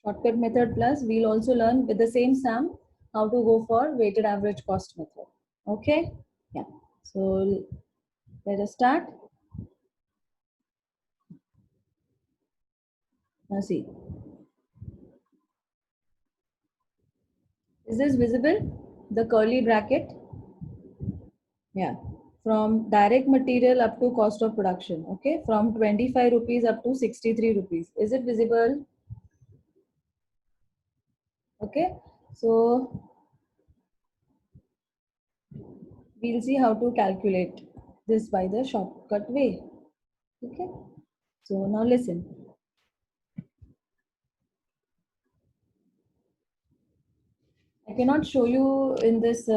shortcut method plus we'll also learn with the same SAM how to go for weighted average cost method. Okay? Yeah. So let us start. Now see. Is this visible? The curly bracket? Yeah. From direct material up to cost of production. Okay. From 25 rupees up to 63 rupees. Is it visible? Okay. So we'll see how to calculate this by the shortcut way. Okay. So now listen. I cannot show you in this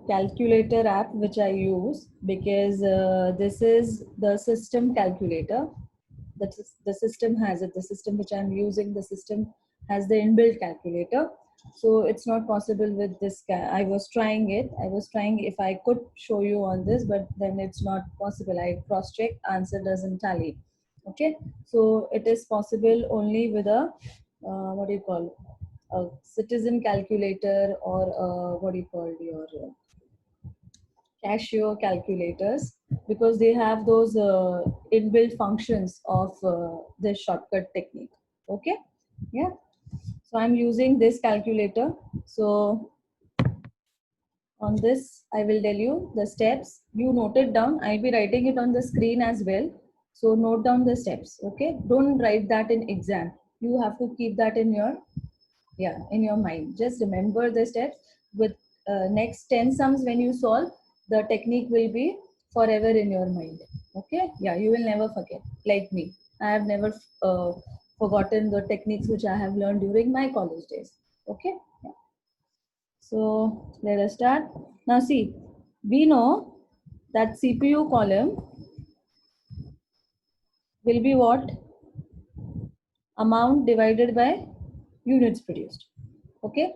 calculator app which I use because this is the system calculator. The system has it. The system which I'm using, the system has the inbuilt calculator. So it's not possible with this. I was trying it. I was trying if I could show you on this, but then it's not possible. I cross-checked, answer doesn't tally. Okay, so it is possible only with a what do you call a citizen calculator or what do you call your Casio calculators because they have those inbuilt functions of this shortcut technique. Okay, yeah. So I'm using this calculator. So on this, I will tell you the steps. You note it down. I'll be writing it on the screen as well. So note down the steps. Okay, don't write that in exam. You have to keep that in your in your mind. Just remember the steps. With next 10 sums when you solve, the technique will be forever in your mind. Okay, yeah, you will never forget. Like me, I have never forgotten the techniques which I have learned during my college days. Okay, yeah. So let us start. Now see, we know that CPU column will be what? Amount divided by units produced. Okay,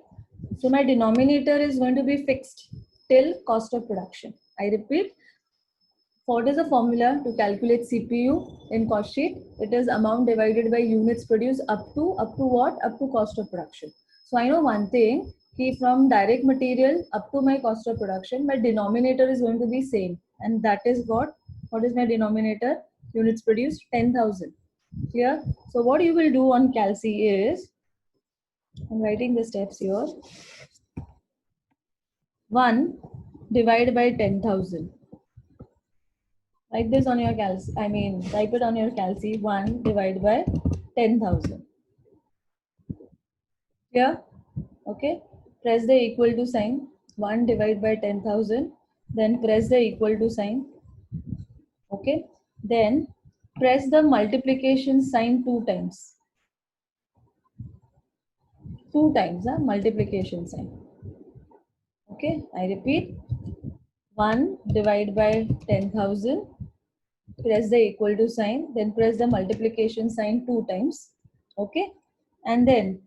so my denominator is going to be fixed till cost of production. I repeat, what is the formula to calculate CPU in cost sheet? It is amount divided by units produced up to what? Up to cost of production. So I know one thing, from direct material up to my cost of production, my denominator is going to be same, and that is what is my denominator? Units produced 10,000. Clear? So what you will do on Calc is, I'm writing the steps here. 1 divided by 10,000. Write this on your type it on your Calc. 1 divided by 10,000. Clear? Okay. Press the equal to sign. 1 divided by 10,000. Then press the equal to sign. Okay. Then press the multiplication sign 2 times. 2 times, multiplication sign. Okay. I repeat. 1 divided by 10,000. Press the equal to sign, then press the multiplication sign 2 times. Okay, and then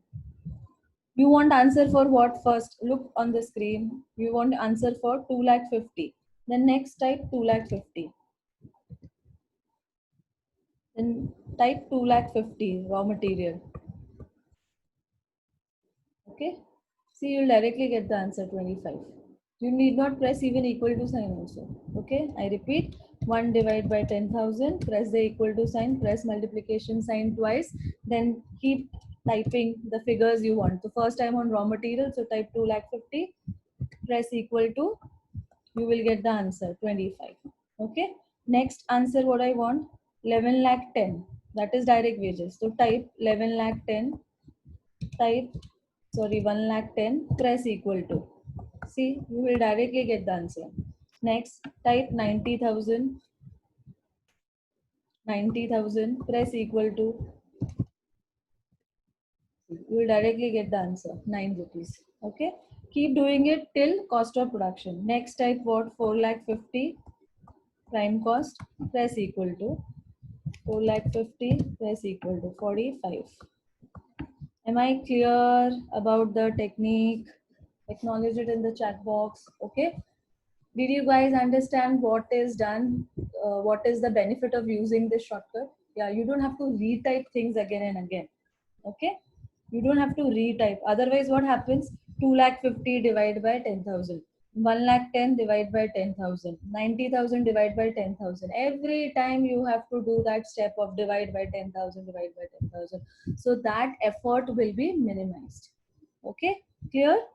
you want answer for what? First look on the screen. You want answer for 2,50,000. Then next type 2,50,000. Then type 2,50,000 raw material. Okay, see, you'll directly get the answer 25. You need not press even equal to sign also. Okay, I repeat, 1 divided by 10,000, press the equal to sign, press multiplication sign twice, then keep typing the figures you want. So first time on raw material, so type 2,50,000, press equal to, you will get the answer 25. Okay, next answer what I want, 11,10,000, that is direct wages. So type 11,10,000, type 1,10,000, press equal to. See, you will directly get the answer. Next, type 90,000, 90,000, press equal to. You will directly get the answer, 9 rupees. Okay. Keep doing it till cost of production. Next, type what? 4,50,000, prime cost, press equal to. 4,50,000, press equal to 45. Am I clear about the technique? Acknowledge it in the chat box. Okay. Did you guys understand what is done? What is the benefit of using this shortcut? Yeah, you don't have to retype things again and again. Okay. You don't have to retype. Otherwise, what happens? 2,50,000 divided by 10,000. 1,10,000 divided by 10,000. 90,000 divided by 10,000. Every time you have to do that step of divide by 10,000, divide by 10,000. So that effort will be minimized. Okay, clear?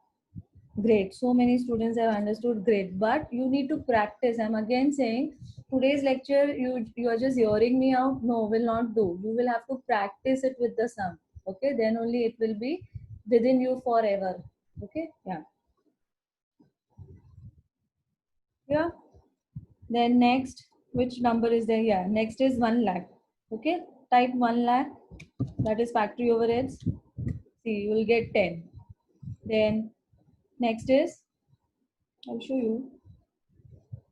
Great. So many students have understood. Great. But you need to practice. I'm again saying today's lecture, you are just hearing me out. No, will not do. You will have to practice it with the sum. Okay. Then only it will be within you forever. Okay. Yeah. Yeah. Then next, which number is there? Yeah. Next is 1 lakh. Okay. Type 1 lakh. That is factory overheads. See, you will get 10. Then next is, I'll show you.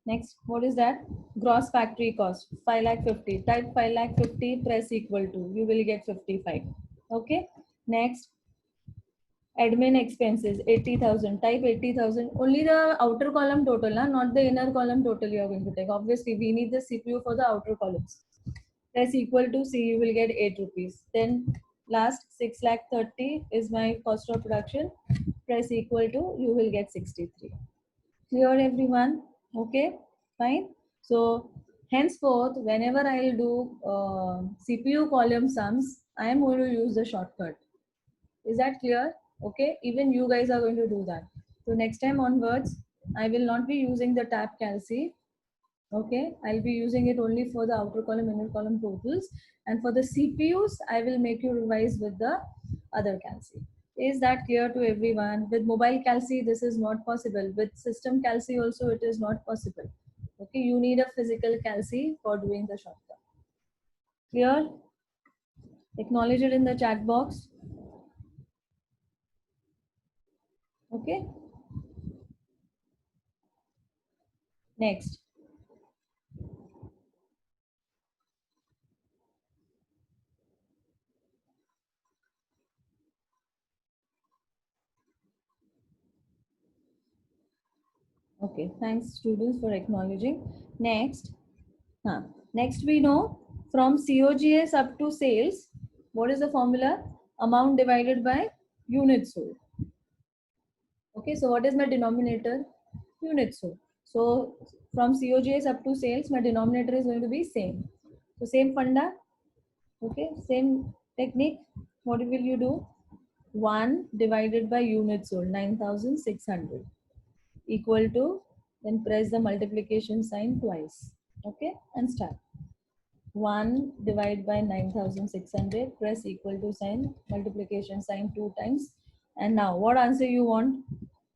Next, what is that? Gross factory cost, 5 lakh 50. Type 5 lakh 50, press equal to. You will get 55. Okay. Next, admin expenses, 80,000. Type 80,000. Only the outer column total, not the inner column total you are going to take. Obviously, we need the CPU for the outer columns. Press equal to, see, you will get 8 rupees. Then last, 6 lakh 30 is my cost of production. Press equal to, you will get 63. Clear everyone? Okay, fine. So henceforth, whenever I'll do CPU column sums, I am going to use the shortcut. Is that clear? Okay, even you guys are going to do that. So next time onwards, I will not be using the tab calci. Okay, I'll be using it only for the outer column, inner column totals. And for the CPUs, I will make you revise with the other calci. Is that clear to everyone? With mobile calci, this is not possible. With system calci also, it is not possible. Okay, you need a physical calci for doing the shortcut. Clear? Acknowledge it in the chat box. Okay. Next. Okay, thanks students for acknowledging. Next, next we know from COGS up to sales, what is the formula? Amount divided by units sold. Okay, so what is my denominator? Units sold. So from COGS up to sales, my denominator is going to be same. So same funda, okay, same technique. What will you do? 1 divided by units sold, 9,600, equal to, then press the multiplication sign twice. Okay, and start. 1 divided by 9,600, press equal to sign, multiplication sign 2 times. And now what answer you want?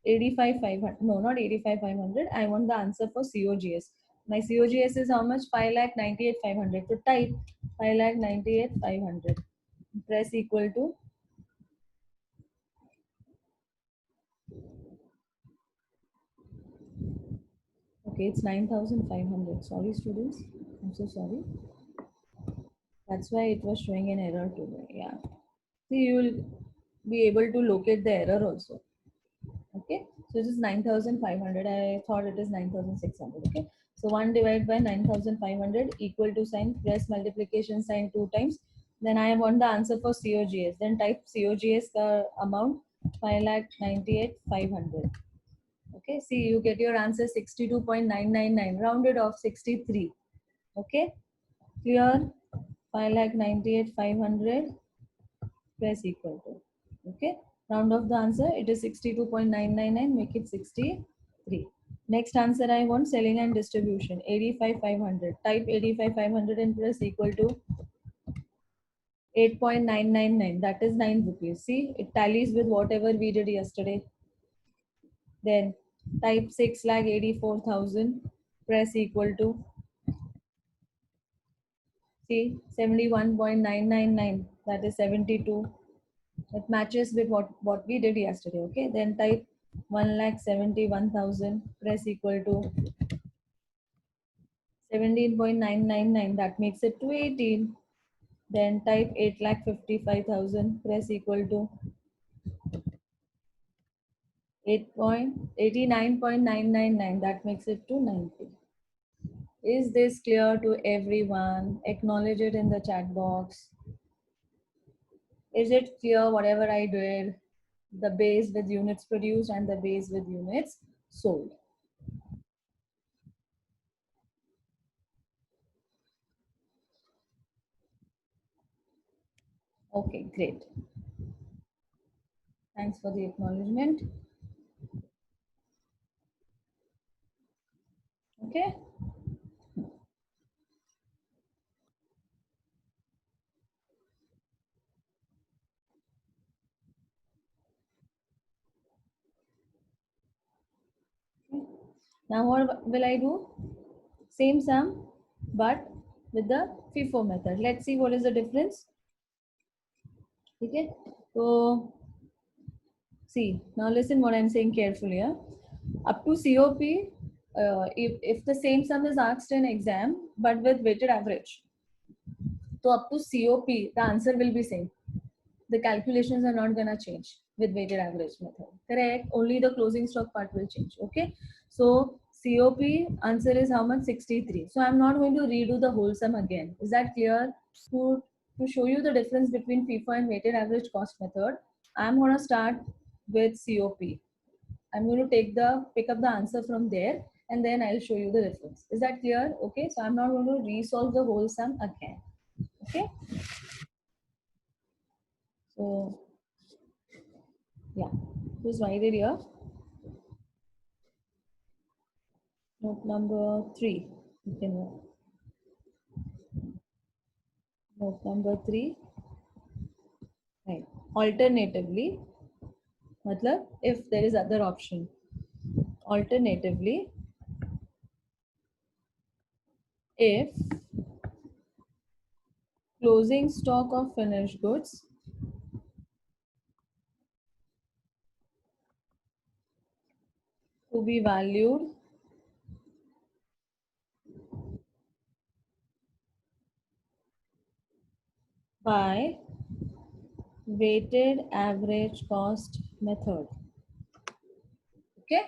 85,500. No, not 85,500. I want the answer for COGS. My COGS is how much? 5,98,500. So type 5,98,500. Press equal to. Okay, it's 9,500. Sorry, students. I'm so sorry. That's why it was showing an error today. Yeah. See, you will be able to locate the error also. Okay, so it is 9,500. I thought it is 9,600. Okay, so 1 divided by 9,500 equal to sign, press multiplication sign 2 times. Then I want the answer for COGS. Then type COGS amount 5,98,500. Okay, see, you get your answer 62.999, rounded off 63. Okay, clear? 5,98,500, press equal to. Okay, round off the answer, it is 62.999, make it 63. Next answer I want, selling and distribution, 85,500. Type 85,500 and press equal to 8.999, that is 9 rupees. See, it tallies with whatever we did yesterday. Then type 6,84,000, press equal to, see, 71.999, that is 72. It matches with what we did yesterday. Okay, then type 1,71,000, press equal to 17.999, that makes it 218. Then type 8,55,000, press equal to 89.999, that makes it 290. Is this clear to everyone? Acknowledge it in the chat box. Is it clear whatever I did? The base with units produced and the base with units sold. Okay, great. Thanks for the acknowledgement. Okay. Now what will I do? Same sum, but with the FIFO method. Let's see what is the difference. Okay. So see, now listen what I'm saying carefully. Yeah? Up to COP, if the same sum is asked in exam, but with weighted average. So up to COP, the answer will be same. The calculations are not gonna change with weighted average method. Correct? Only the closing stock part will change. Okay. So COP answer is how much? 63. So I'm not going to redo the whole sum again. Is that clear? To show you the difference between FIFO and weighted average cost method, I'm gonna start with COP. I'm going to pick up the answer from there and then I'll show you the difference. Is that clear? Okay. So I'm not going to resolve the whole sum again. Okay. So yeah, just write it here. Note number 3. You can note number 3. Right. Alternatively, matlab if there is other option. Alternatively, if closing stock of finished goods to be valued by weighted average cost method. Okay.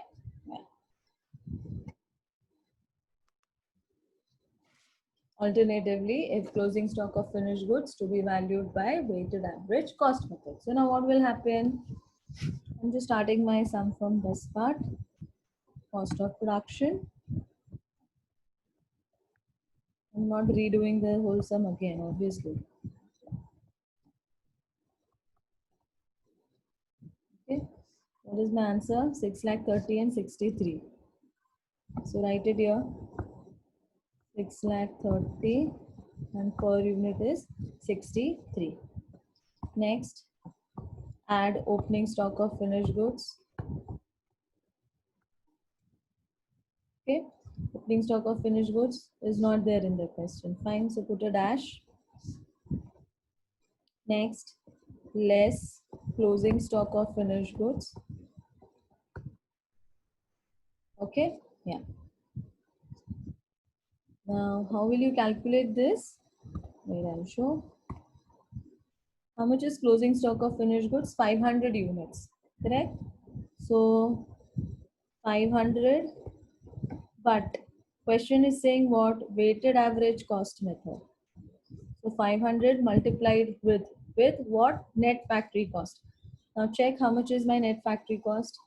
Yeah. Alternatively, if closing stock of finished goods to be valued by weighted average cost method. So now what will happen? I'm just starting my sum from this part. Cost of production. I'm not redoing the whole sum again, obviously. Okay. What is my answer? 6 lakh 30 and 63. So write it here. 6 lakh 30 and per unit is 63. Next, add opening stock of finished goods. Okay. Opening stock of finished goods is not there in the question. Fine. So put a dash. Next, less closing stock of finished goods. Okay. Yeah. Now, how will you calculate this? Wait, I'll show. How much is closing stock of finished goods? 500 units. Correct? So, 500. But question is saying what? Weighted average cost method. So 500 multiplied with what? Net factory cost. Now check how much is my net factory cost.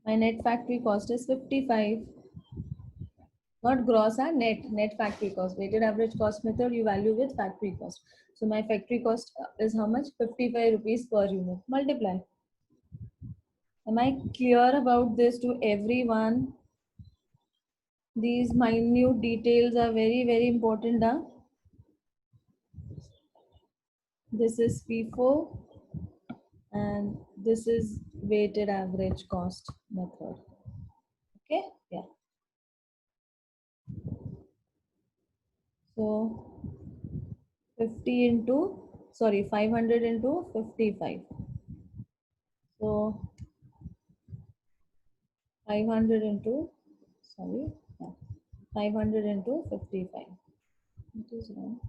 My net factory cost is 55. Not gross and net factory cost. Weighted average cost method you value with factory cost. So my factory cost is how much? 55 rupees per unit. Multiply. Am I clear about this to everyone? These minute details are very, very important. Huh? This is FIFO and this is weighted average cost method. Okay, yeah. So 50 into, sorry, 500 into 55. So 500 into, sorry, yeah, 500 into 55. It is wrong.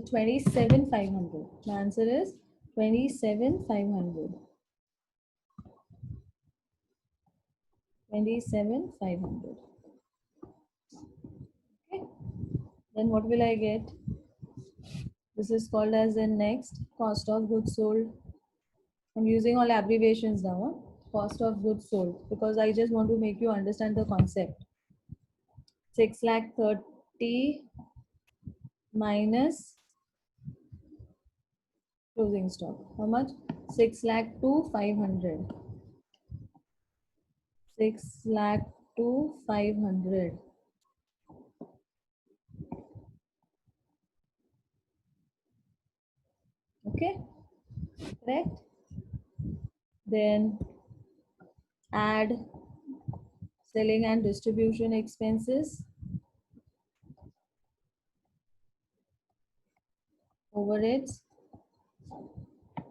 27,500. The answer is 27,500. 27,500. Then what will I get? This is called as the next cost of goods sold. I'm using all abbreviations now. Cost of goods sold, because I just want to make you understand the concept. 6,30,000 minus closing stock. How much? 6,02,500. 6,02,500. Okay, correct. Then add selling and distribution expenses, overheads.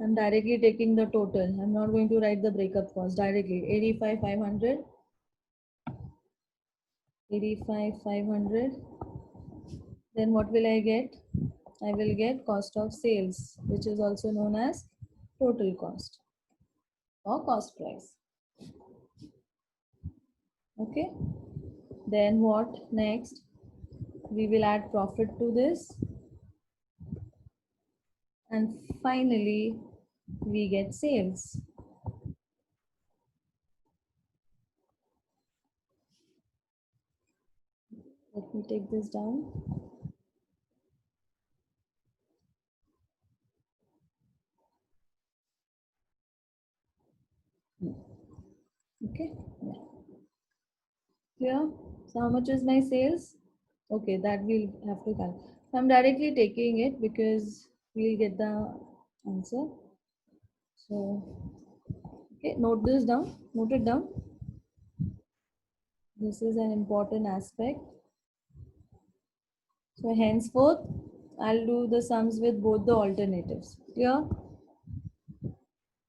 I'm directly taking the total. I'm not going to write the breakup cost directly. 85,500. 85,500. Then what will I get? I will get cost of sales, which is also known as total cost or cost price. Okay. Then what next? We will add profit to this. And finally, we get sales. Let me take this down. Okay. Clear? So how much is my sales? Okay, that we'll have to calculate. So I'm directly taking it because we'll get the answer. So, okay, note this down. Note it down. This is an important aspect. So henceforth, I'll do the sums with both the alternatives. Clear?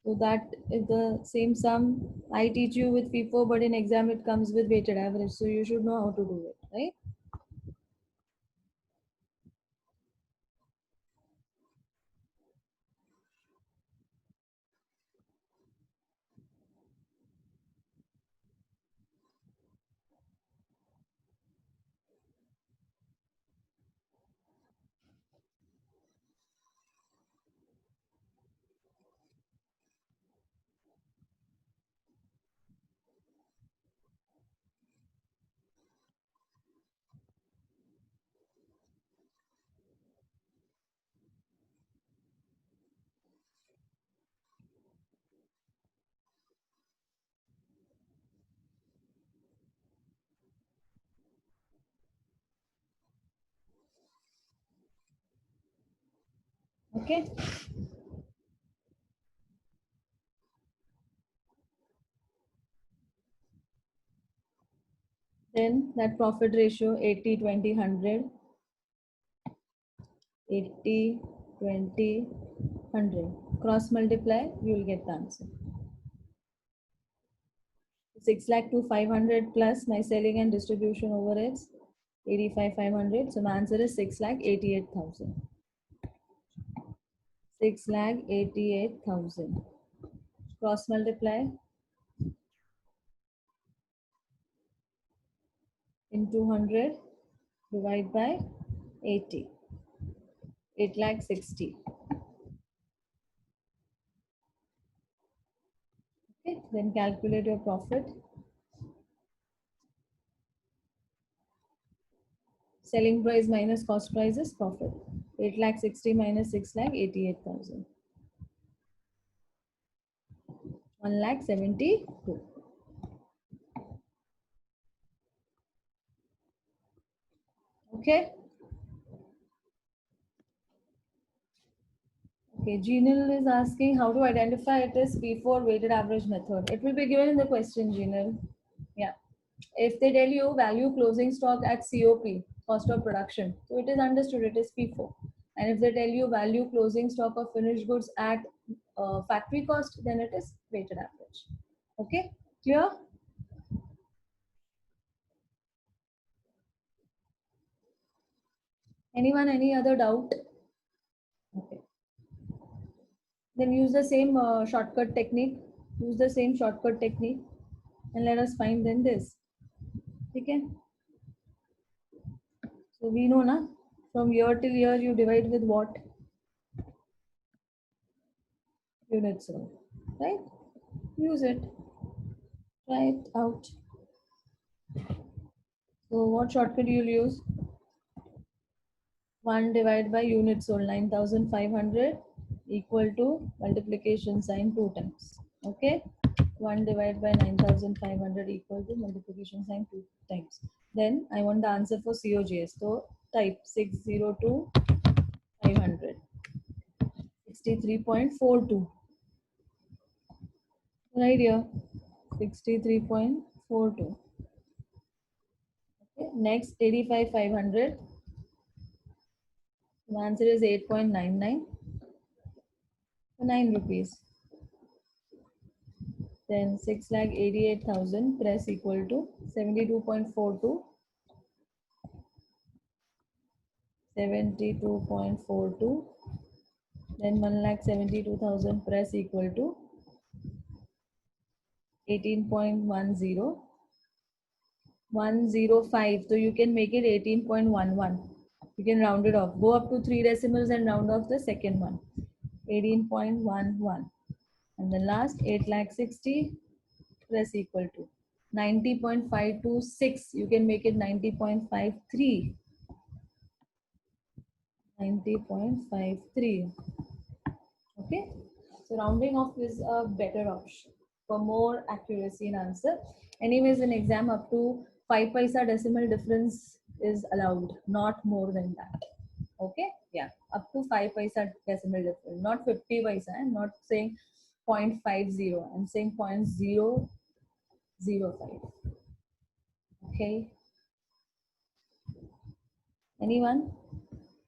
So that if the same sum I teach you with FIFO, but in exam it comes with weighted average. So you should know how to do it, right? Okay. Then that profit ratio 80, 20, 100. 80, 20, 100. Cross multiply, you will get the answer. 6 lakh to 500 plus my selling and distribution overheads, 85,500. So my answer is 6 lakh 88,000. 6 lakh 88,000. Cross multiply into 100, divide by 80. 8 lakh 60. Okay, then calculate your profit. Selling price minus cost price is profit. 8 lakh 60 minus 6 lakh 88,000. 1 lakh 72. Okay. Okay, Jinal is asking how to identify it as P4 weighted average method. It will be given in the question, Jinal. Yeah. If they tell you value closing stock at COP, cost of production, so it is understood it is P4. And if they tell you value closing stock of finished goods at factory cost, then it is weighted average. Okay, clear? Anyone, any other doubt? Okay. Then use the same shortcut technique. Use the same shortcut technique and let us find then this. Okay. So we know na From year till year, you divide with what? Units sold, right? Use it. Try it out. So what shortcut you'll use? 1 divided by units sold, 9,500 equal to multiplication sign 2 times. Okay? 1 divided by 9,500 equal to multiplication sign 2 times. Then I want the answer for COGS. So type 602 500. 63.42. Right here. 63.42. Okay. Next 85 500. The answer is 8.99. 9 rupees. Then 6,88,000 press equal to 72.42. 72.42. Then 1,72,000 press equal to 18.10. 105. So you can make it 18.11. You can round it off. Go up to 3 decimals and round off the second one. 18.11. And the last 8,60,000 press equal to 90.526. You can make it 90.53. 90.53. Okay. So rounding off is a better option for more accuracy in answer. Anyways, in exam up to 5 paisa decimal difference is allowed, not more than that. Okay. Yeah. Up to 5 paisa decimal difference, not 50 paisa. I'm not saying 0.50. I'm saying 0.005. Okay. Anyone?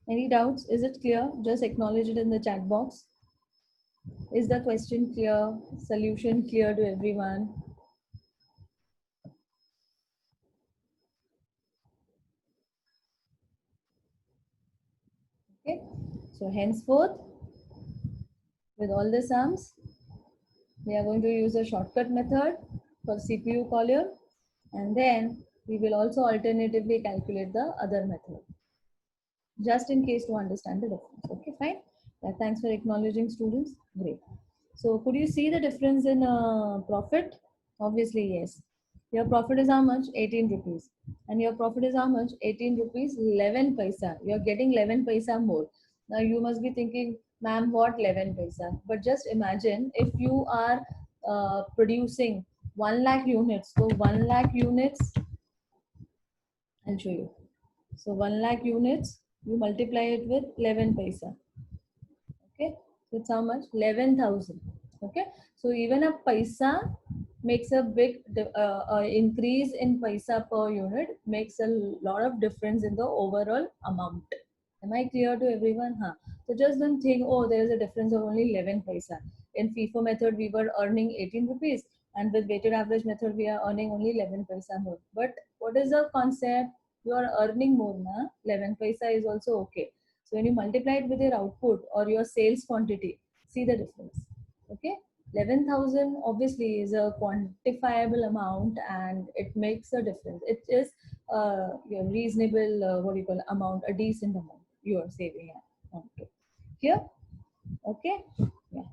Any doubts? Is it clear? Just acknowledge it in the chat box. Is the question clear? Solution clear to everyone? Okay. So henceforth, with all the sums, we are going to use a shortcut method for CPU column, and then we will also alternatively calculate the other method, just in case to understand the difference. Okay, fine. Yeah, thanks for acknowledging, students. Great. So could you see the difference in profit? Obviously, yes. Your profit is how much? 18 rupees. And your profit is how much? 18 rupees, 11 paisa. You're getting 11 paisa more. Now you must be thinking, ma'am, what 11 paisa? But just imagine if you are producing 1 lakh units. So 1 lakh units, I'll show you. So 1 lakh units, you multiply it with 11 paisa. Okay, so it's how much? 11,000. Okay, so even a paisa makes a big increase in paisa per unit, makes a lot of difference in the overall amount. Am I clear to everyone? Huh? So just don't think, oh, there is a difference of only 11 paisa. In FIFO method, we were earning 18 rupees, and with weighted average method, we are earning only 11 paisa more. But what is the concept? You are earning more, na? 11 paisa is also okay. So when you multiply it with your output or your sales quantity, see the difference. Okay, 11,000 obviously is a quantifiable amount and it makes a difference. It is a reasonable, what do you call it, amount, a decent amount you are saving on to. Here, okay, yeah.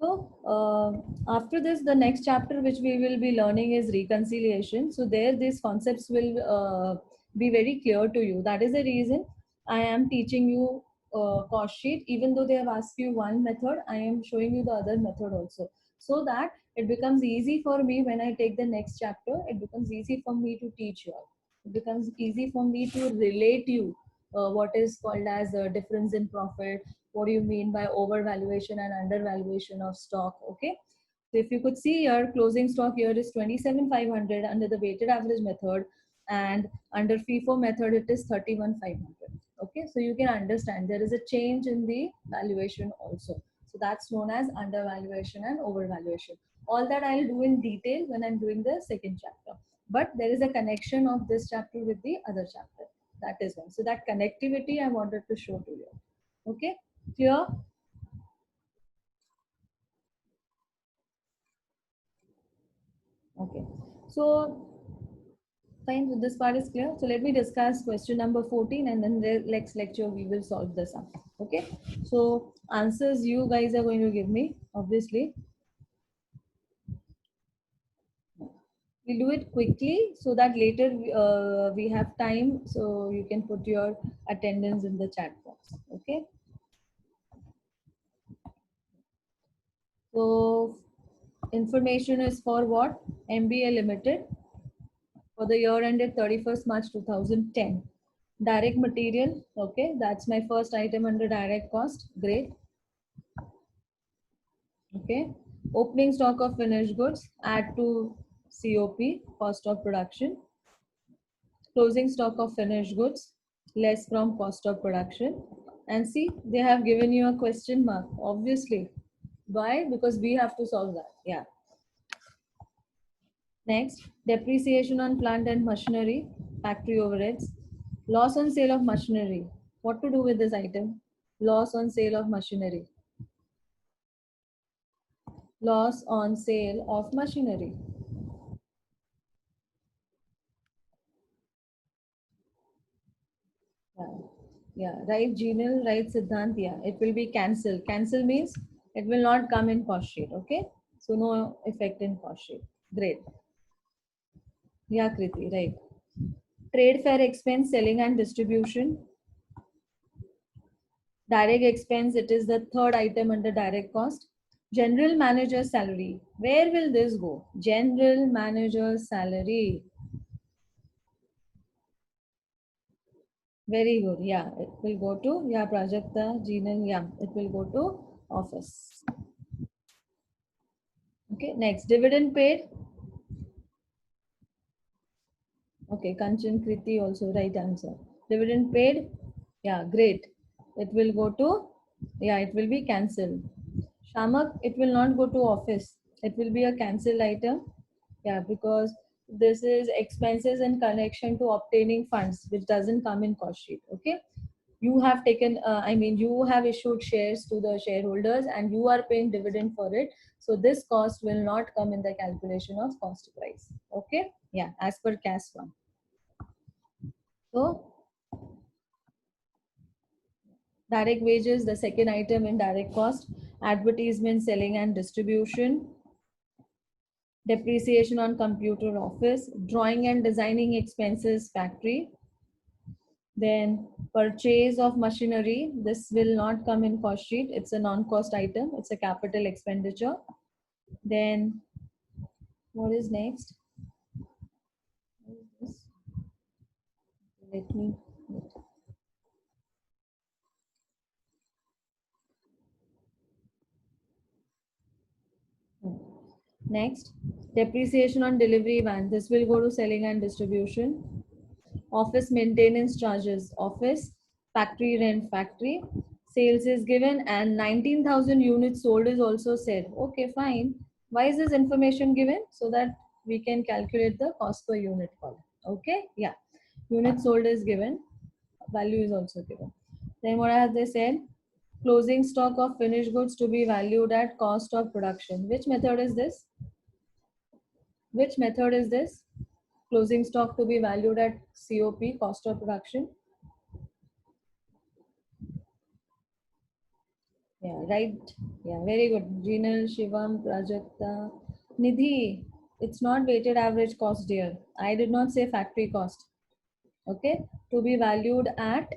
So after this, the next chapter which we will be learning is reconciliation. So there, these concepts will be very clear to you. That is the reason I am teaching you cost sheet. Even though they have asked you one method, I am showing you the other method also. So that it becomes easy for me when I take the next chapter. It becomes easy for me to teach you all. It becomes easy for me to relate you what is called as a difference in profit, what do you mean by overvaluation and undervaluation of stock. Okay, so if you could see here, closing stock here is 27,500 under the weighted average method, and under FIFO method it is 31,500. Okay, so you can understand there is a change in the valuation also. So that's known as undervaluation and overvaluation. All that I'll do in detail when I'm doing the second chapter, but there is a connection of this chapter with the other chapter. That is one. So that connectivity I wanted to show to you. Okay, clear? Okay. So Fine, so this part is clear. So let me discuss question number 14 and then the next lecture we will solve the sum. Okay. So answers you guys are going to give me, obviously. We'll do it quickly so that later we have time so you can put your attendance in the chat box. Okay. So information is for what? MBA Limited for the year ended 31st March 2010. Direct material, okay, that's my first item under direct cost. Great. Okay. Opening stock of finished goods, add to COP, cost of production. Closing stock of finished goods, less from cost of production. And see, they have given you a question mark, obviously. Why? Because we have to solve that. Yeah. Next, depreciation on plant and machinery, factory overheads, loss on sale of machinery. What to do with this item? Loss on sale of machinery. Loss on sale of machinery. Yeah, yeah. Right, Genial, right, Siddhant. Yeah, it will be cancel. Cancel means it will not come in cost sheet. Okay, so no effect in cost sheet. Great. Yeah, Kriti, right. Trade fair expense, selling and distribution. Direct expense, it is the third item under direct cost. General manager salary. Where will this go? General manager salary. Very good. Yeah, it will go to, yeah, Prajakta, Jinal, yeah, it will go to office. Okay, next, dividend paid. Okay, Kanchan Kriti also right answer. Dividend paid. Yeah, great. It will go to, yeah, it will be cancelled. Shamak, it will not go to office. It will be a cancelled item. Yeah, because this is expenses in connection to obtaining funds, which doesn't come in cost sheet. Okay. You have taken, you have issued shares to the shareholders and you are paying dividend for it. So this cost will not come in the calculation of cost price. Okay. Yeah, as per CAS 1. So direct wages, the second item in direct cost, advertisement, selling and distribution, depreciation on computer office, drawing and designing expenses, factory, then purchase of machinery. This will not come in cost sheet. It's a non-cost item. It's a capital expenditure. Then what is next? What is this? Let me. Next, depreciation on delivery van. This will go to selling and distribution. Office maintenance charges, office, factory rent, factory. Sales is given and 19,000 units sold is also said. Okay, fine. Why is this information given? So that we can calculate the cost per unit column. Okay, yeah. Unit sold is given, value is also given. Then what have they said? Closing stock of finished goods to be valued at cost of production. Which method is this? Which method is this? Closing stock to be valued at COP, cost of production. Yeah, right. Yeah, very good. Jinal, Shivam, Prajakta, Nidhi. It's not weighted average cost, dear. I did not say factory cost. Okay. To be valued at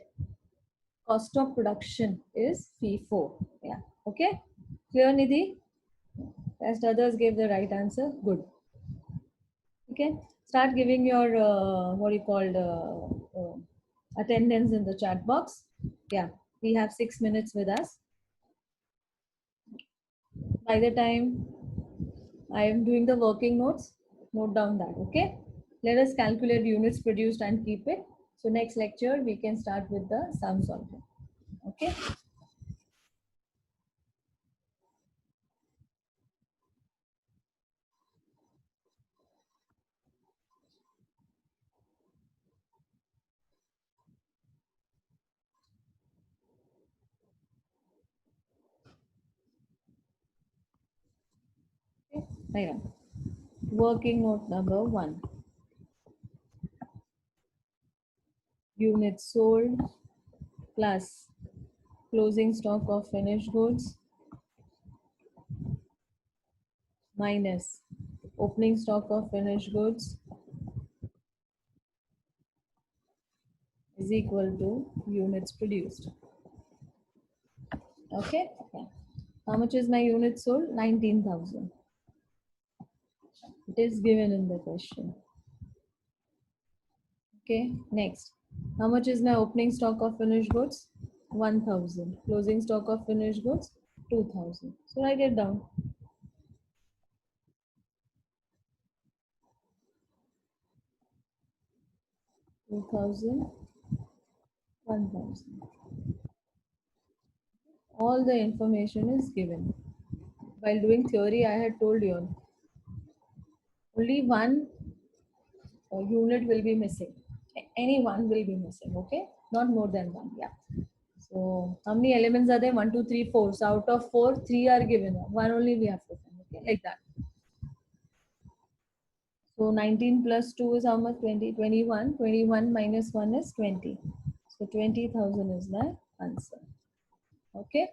cost of production is FIFO. Yeah. Okay. Clear, Nidhi? Rest others gave the right answer. Good. Okay. Start giving your what you called attendance in the chat box. Yeah. We have 6 minutes with us. By the time I am doing the working notes, note down that, okay? Let us calculate units produced and keep it. So next lecture, we can start with the sum solving, okay? Okay, working note number 1. units sold plus closing stock of finished goods minus opening stock of finished goods is equal to units produced. Okay. Yeah. How much is my units sold? 19,000. It is given in the question. Okay. Next. How much is my opening stock of finished goods? 1,000. Closing stock of finished goods? 2,000. So write it down. 2,000, 1,000. All the information is given. While doing theory, I had told you only one unit will be missing. Any one will be missing, okay? Not more than one, yeah. So how many elements are there? 1, 2, 3, 4. So out of 4, 3 are given. One only we have to find, okay? Like that. So 19 plus 2 is how much? 20, 21. 21 minus 1 is 20. So 20,000 is my answer. Okay?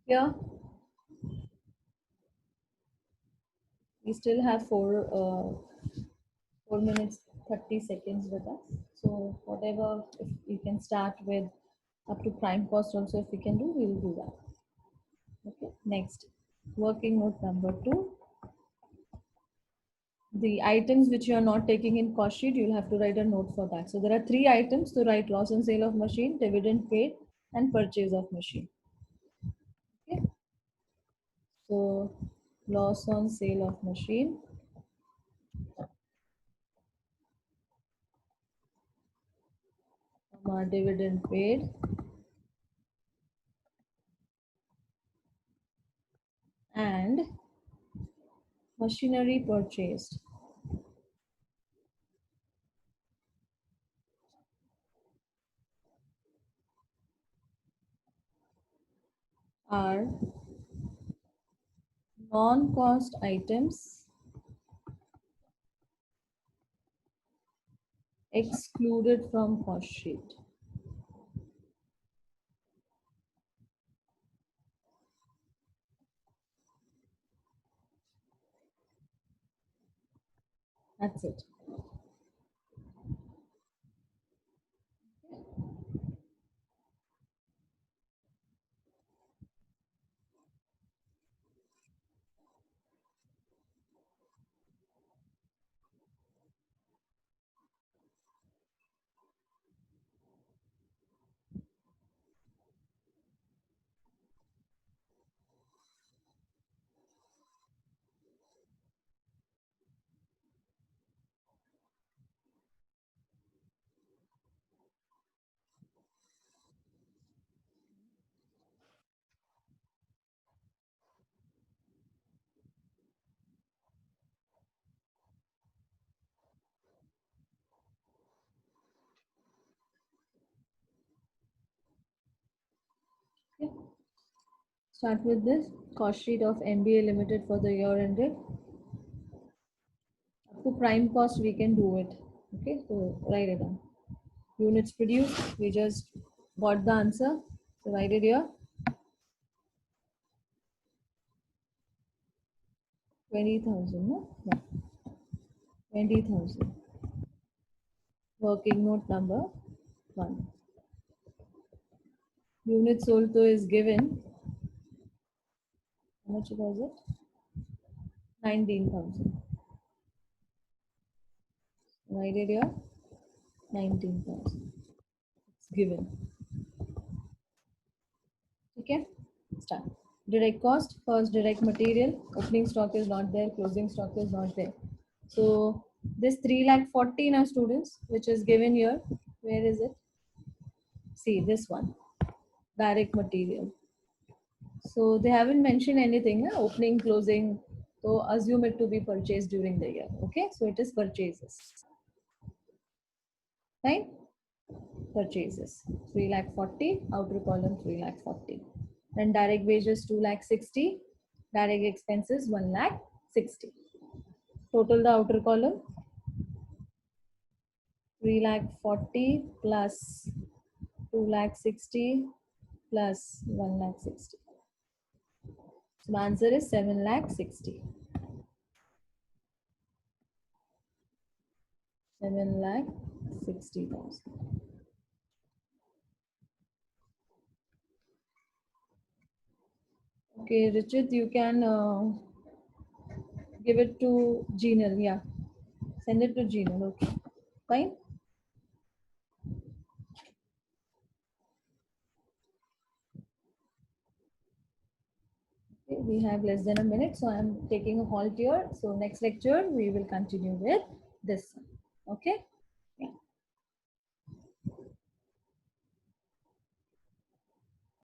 Yeah. We still have 4 minutes 30 seconds with us. So whatever, if we can start with up to prime cost also, if we can do, we will do that. Okay. Next, working note number 2. The items which you are not taking in cost sheet, you'll have to write a note for that. So there are 3 items to write: loss on sale of machine, dividend paid, and purchase of machine. Okay. So loss on sale of machine, dividend paid, and machinery purchased are non-cost items excluded from cost sheet. That's it. Okay. Start with this cost sheet of MBA Limited for the year ended. Up to prime cost, we can do it. Okay, so write it down. Units produced, we just got the answer. So write it here. 20,000, no? Yeah. 20,000. Working note number 1. Units sold to is given. How much was it? 19,000. Write it here. 19,000. It's given. Okay. Start. Direct cost. First, direct material. Opening stock is not there. Closing stock is not there. So this 3,40,000 now, students, which is given here. Where is it? See this one. Direct material. So they haven't mentioned anything. Opening, closing. So assume it to be purchased during the year. Okay. So it is purchases. Fine. Purchases 3,40,000, outer column 3,40,000. Then direct wages 2,60,000, direct expenses 1,60,000. Total the outer column. 3,40,000 plus 2,60,000 plus 1,60,000. So the answer is 7,60,000. 7,60,000. Okay, Richard, you can give it to Gmail. Yeah, send it to Gmail. Okay, fine. Okay, we have less than a minute, so I'm taking a halt here. So next lecture we will continue with this. Okay.